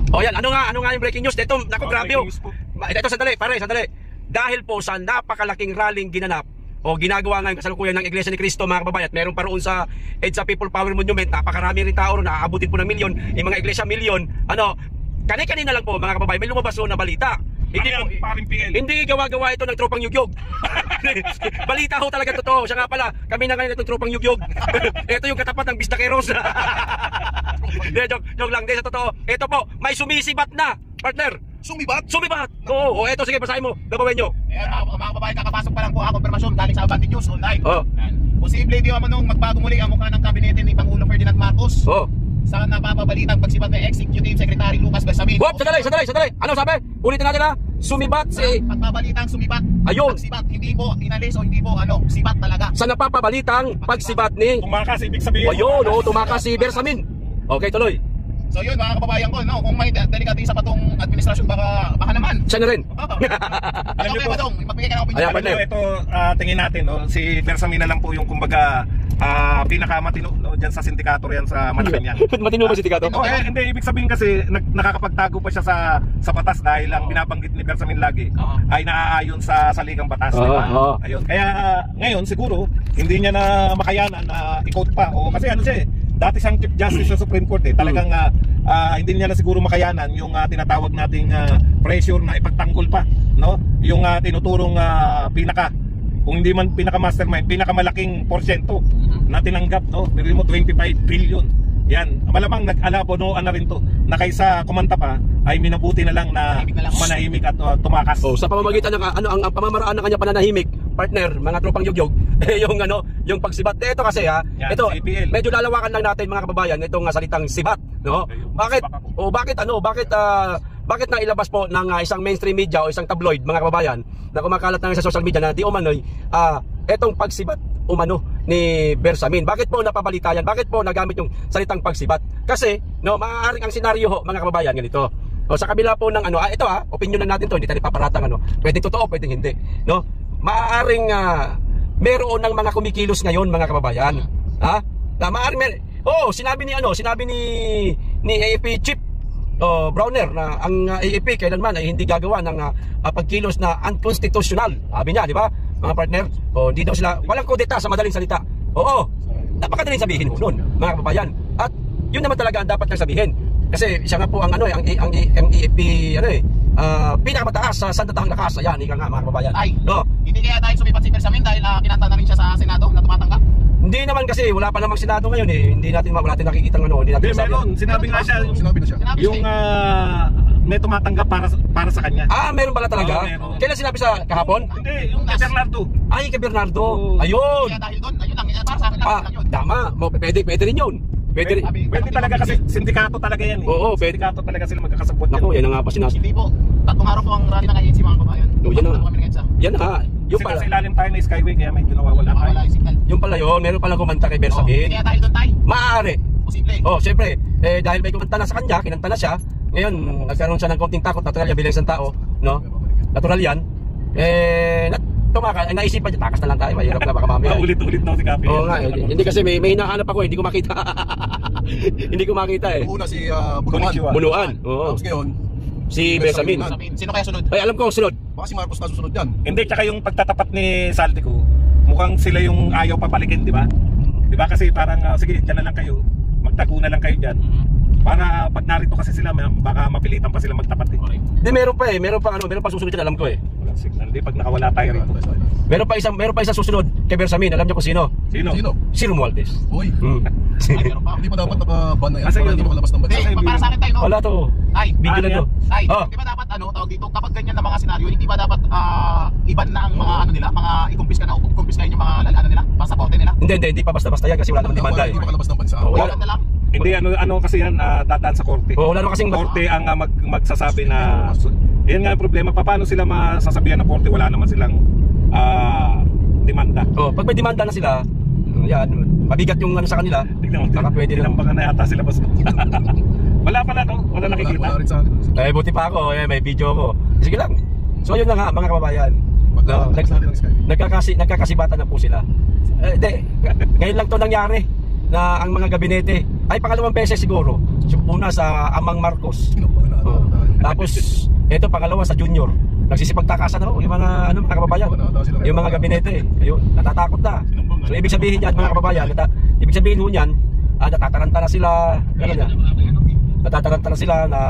O yan, ano nga yung breaking news? Ito, naku, grabe oh. Ito, sandali, pare, sandali. Dahil po sa napakalaking rallying ginanap o ginagawa ngayon kasalukuyan ng Iglesia ni Cristo, mga kababayan, meron pa roon sa EDSA People Power Monument, napakarami rin tao ron, naaabutin po ng milyon, yung mga iglesia milyon. Ano, kanina lang po, mga kababayan, may lumabas na balita. Hindi gawa-gawa ito ng tropang yugyog. Balita ho talaga totoo. Siya nga pala, kami na ngayon itong tropang yugyog. Ito yung katapat ng Bisdaqueros. Joke lang, sa totoo. Ito po, may sumisibat na, partner. Sumibat? Sumibat! Oo, eto, sige, basahin mo. Gagawin nyo. Ayan, mga kababayan, kakapasok pa lang po ang konfirmasyon galing sa Abante News Online. Oh. Posible di naman nung magbago muli ang mukha ng kabinete ni Pangulo Ferdinand Marcos. Oh. Sa napapabalitang pagsibat ng Executive Secretary Lucas Bersamin. Wop, sandali. Ano sabi? Ulitin natin ha. Sumibat si... Pagpapalitang sumibat. Ayun. Pagsibat, hindi po inalis o hindi po sibat talaga. Sa napapabalitang pagsibat ni... Tumakas, ibig sabihin. Ayun, tumakas si Bersamin. Okay, tuloy. So yun, mga kababayan ko, no, kung may delikatisa pa tong administrasyon, baka naman. Siya na rin. Alam niyo po, magbigay ka ng opinion. Ayan, Alam niyo, ito, tingin natin, no, si Bersamin na lang po yung kumbaga pinakamatino, no, dyan sa sindikato yan sa Malacanang. Matino ba si Tikato? Hindi, ibig sabihin kasi nakakapagtago pa siya sa batas dahil ang binabanggit ni Bersamin lagi ay naaayon sa saligang batas. Diba? Ayun. Kaya ngayon siguro hindi niya na makayanan na i-quote pa o kasi ano siya dati siyang Chief Justice sa Supreme Court talagang hindi niya na siguro makayanan yung tinatawag nating pressure na ipagtanggol pa, no? Yung tinuturong kung hindi man pinaka-mastermind, pinakamalaking porsyento na tinanggap, no? Pero mo 25 billion. Yan, malamang nag-alabonoan na rin to na kaysa kumanta pa ay minabuti na lang na manahimik at tumakas. Sa pamamagitan ng ang pamamaraan ng kanya pananahimik, partner, mga tropang yugyog, yung pagsibat. Ito kasi ito APL. medyo lalawakan lang natin, mga kababayan, itong salitang sibat, no? Bakit na ilabas po ng isang mainstream media o isang tabloid, mga kababayan, na kumakalat na sa social media na di umano'y etong pagsibat umano ni Bersamin. Bakit po napabalita yan? Bakit po nagamit yung salitang pagsibat? Kasi, no, maaaring ang senaryo ho, mga kababayan, ganito. O, sa kabila po ng ito opinion na natin to, hindi tayo paparatang pwedeng totoo, pwedeng hindi, no? Maaaring meron ng mga kumikilos ngayon, mga kababayan. Maaaring sinabi ni AFP Chief Browner na ang AFP kailanman ay hindi gagawa ng pagkilos na unconstitutional. Sabi niya, di ba? Mga partner, hindi daw sila, walang kudeta sa madaling salita. Oo, napakadaling sabihin noon, mga kababayan. At yun naman talaga ang dapat nang sabihin. Kasi siya nga po ang AFP pinakamataas sa sandatahang lakas. Ayan, ika nga, mga kababayan. Hindi kaya dahil sumipat si Bersamin dahil kinanta na rin siya sa Senado na tumatanggap? Hindi naman kasi wala pa namang Senado ngayon Hindi natin nakikita hindi natin meron, sinabi na siya. Yung may tumatanggap para sa kanya. Meron pala talaga? Kailan sinabi sa kahapon? Hindi, yung kay Bernardo. Kay Bernardo. Ayun. Kaya dahil doon, ayun lang, para sa akin lang yun. Tama, pwede rin yun. Pwede talaga kasi sindikato talaga yan. Oo, sindikato talaga sila magkakasabot. Naku, yan nga pa sinasabi. Hindi po, tatlong araw po ang rally ng INC, mga kababayan. Yan na. Yung pala. Kasi ilalim tayo ng Skyway kaya medyo nawawala tayo. Yung pala yun, meron pala kumanta kay Bersamin. Kaya dahil doon tayo? Maaari. Posible. Siyempre, dahil may kumanta na sa kanya, kinanta na siya. Ngayon, nagkaroon siya ng konting takot, natural yan bilang isang tao, no? Natural yan. Naisipan niya, takas na lang tayo, mahirap na baka mamaya. Ulit-ulit na si Kapi. Oo nga, hindi kasi may hinahanap ako, hindi ko makita. Hindi ko makita Una si Bunuan. Oo. Tapos ngayon, si Bersamin. Sino kaya sunod? Ay, alam ko ang sunod. Baka si Marcos na susunod yan. Hindi, tsaka yung pagtatapat ni Saldico, mukhang sila yung ayaw papalikin, di ba? Di ba kasi parang, sige, dyan na lang kayo, magtago na lang kayo dyan. Para pag narito kasi sila, baka mapilitan pa sila magtapat Di, meron pa susunod yan, alam ko Walang signal, di, pag nakawala tayo rito. Meron pa isang susunod kay Bersamin, alam niyo kung sino? Sino? Si Romualdez. Uy. Hindi pa dapat nakaban na yan. Kasi hindi makalabas ng bansa. Para sa akin tayo, no? Wala to. Video na to. Hindi ba dapat tawag dito, kapag ganyan na mga senaryo, hindi ba dapat iban na ang mga nila, mga i-kumpiskahin yung mga nila, pasaporte nila? Hindi pa basta-basta yan kasi wala naman demanda Hindi makalabas ng bansa. Wala na lang. Hindi, ano kasi yan, dadaan sa korte. Wala naman kasing korte ang magsasabi na, yan nga ang problema, paano sila masasabihan ng korte, wala naman silang demanda. Pag may demanda na sila, yan, mabigat yung sa kanila, baka pwede rin. Baka na yata sila basta. Wala pala, no? Wala nakikita. Buti pa ako, may video ko. Sige lang. So yun na nga, mga kababayan. Nagkakasibatan na po sila. Ngayon lang to nangyari na ang mga gabinete ay pangalawang beses siguro. Una sa Amang Marcos. Tapos ito pangalawa sa Junior. Nagsisipagtakasan na yung mga mga kababayan. Yung mga gabinete. Ayun, natatakot na. So ibig sabihin yan mga kababayan, ibig sabihin ho niyan, natataranta na sila, natataranta na sila na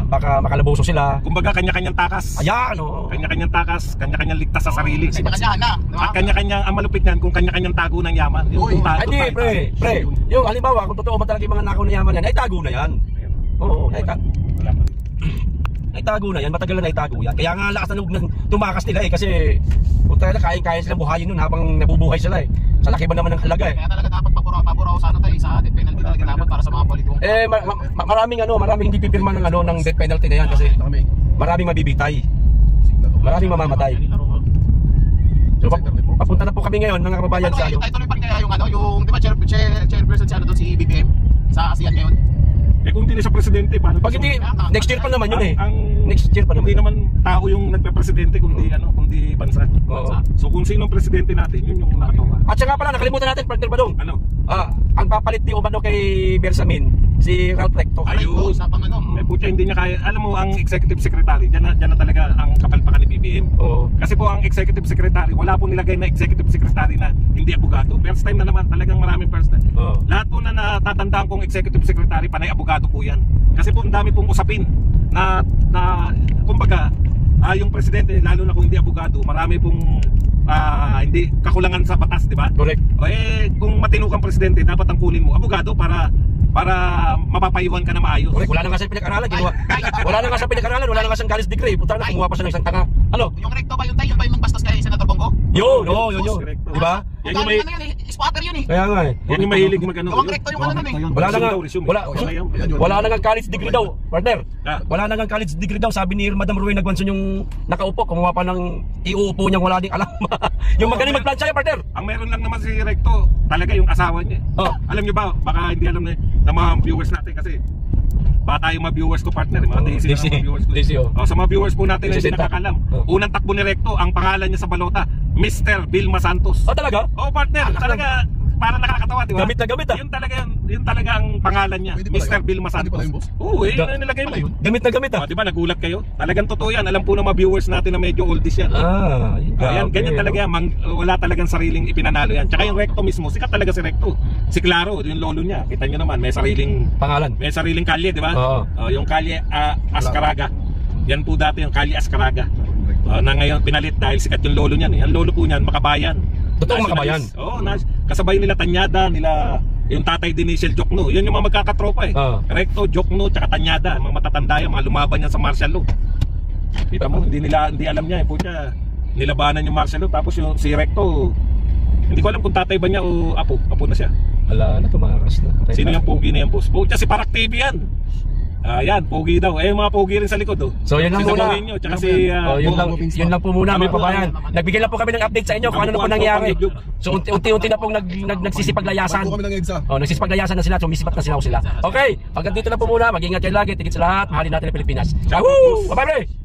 baka makalaboso sila. Kumbaga kanya-kanyang takas. Ayan, Kanya-kanyang takas, kanya-kanyang ligtas sa sarili. Kanya-kanya na. At kanya-kanyang, ang malupit niyan kung kanya-kanyang tago ng yaman. Hindi, pre. Yung halimbawa, kung totoo man talaga yung mga nakaw na yaman yan, ay tago na yan. Oo, ay tago na yan, matagal na itago yan. Kaya nga lakas na nung tumakas nila kasi kung talaga kain-kain sila buhayin nun habang nabubuhay sila eh. Sa laki ba naman ng halaga eh. Kaya talaga dapat paburaw sana tayo sa death penalty talaga dapat para sa mga politiko. Maraming hindi pipirma ng death penalty na yan kasi maraming mabibitay. Maraming mamamatay. So, papunta na po kami ngayon mga kababayan sa Ay tuloy pa rin kaya yung di ba chairperson si doon si BBM sa ASEAN ngayon. Kung hindi na siya presidente, paano? Pag hindi, next year pa naman yun eh. Next year pa naman. Hindi naman tao yung nagpe-presidente kundi kundi bansa. So kung sino ang presidente natin, yun yung nakatawa. At saka pala nakalimutan natin, partner Badong. Ano? Ang papalit ni Umano kay Bersamin, si Ralph Recto. Ayun. May putya, hindi niya kaya. Alam mo, ang executive secretary, dyan na talaga ang kapalpakan ni BBM. Kasi po ang executive secretary, wala po nilagay na executive secretary na hindi abogado. First time na naman, talagang maraming first time. Lahat po na natatandaan kong executive secretary, panay abogado po yan. Kasi po ang dami pong usapin na kumbaga, yung presidente, lalo na kung hindi abogado, marami pong hindi kakulangan sa batas, di ba? Correct. Kung matino kang presidente, dapat ang kunin mo abogado para mapapayuhan ka na maayos. Correct. Wala na nga sa pinag-aralan, wala na nga sa pinag-aralan, wala na nga sa college degree. Punta na kumuha pa siya ng isang tanga. Ano? Yung recto ba yun tayo? Yun ba yung bastos kay Senator Bongo? Yun. Di ba? Yan yung may squatter yun eh. Kaya nga eh. Yan yung mahilig magano. Yung recto yung nun eh. Wala na nga college degree daw, partner. Wala na nga college degree daw, sabi ni Madam Rowena Guanzon yung nakaupo, kumuha pa ng iuupo niyang wala ding alam. Yung magaling magplansya niya, partner. Ang meron lang naman si Recto, talaga yung asawa niya. Alam niyo ba, baka hindi alam na mga viewers natin kasi bata yung mga viewers ko, partner, mga DC. Sa mga viewers po natin na hindi nakakalam. Unang takbo ni Recto, ang pangalan niya sa balota, Mr. Vilma Santos. Talaga? Partner, talaga para nakakatawa, di ba? Gamit na gamit Yun talaga ang pangalan niya, Mr. Vilma Santos. Oo, nilagay mo yun. Gamit na gamit Di ba, nagulat kayo? Talagang totoo yan. Alam po ng mga viewers natin na medyo oldies yan. Ganyan talaga yan. Wala talagang sariling ipinanalo yan. Tsaka yung Recto mismo, sikat talaga si Recto. Si Claro, yung lolo niya. Kita niyo naman, may sariling pangalan. May sariling kalye, di ba? Yung kalye Ascaraga. Yan po dati yung kalye Ascaraga. Na ngayon pinalit dahil sikat yung lolo niyan. Ang lolo po niyan, Makabayan. Totoong Makabayan. Kasabay nila Tanyada, yung tatay din ni Shell Jokno. Yun yung mga magkakatropa eh. Recto, Jokno, tsaka Tanyada. Mga matatanda yung mga lumaban yan sa martial law. Kita mo, hindi alam niya. Punya, nilabanan yung martial law. Tapos yung si Recto, hindi ko alam kung tatay ba niya o apo. Apo na siya. Wala na, tumakas na. Sino yung pogi na yan, boss? Punya, si Parak TV yan. Yan, pogi daw. Mga pogi rin sa likod. So yun lang muna. Tsaka Yun lang po muna mga kabayan. Nagbigay lang po kami ng update sa inyo kung ano na po nangyari. So unti-unti na pong nagsisipaglayasan. Nagsisipaglayasan na sila, sumisipat na sila. Okay, hanggang dito na po muna. Mag-ingat kayo lagi, tigit sa lahat. Mahalin natin ang Pilipinas. Woo! Bye-bye!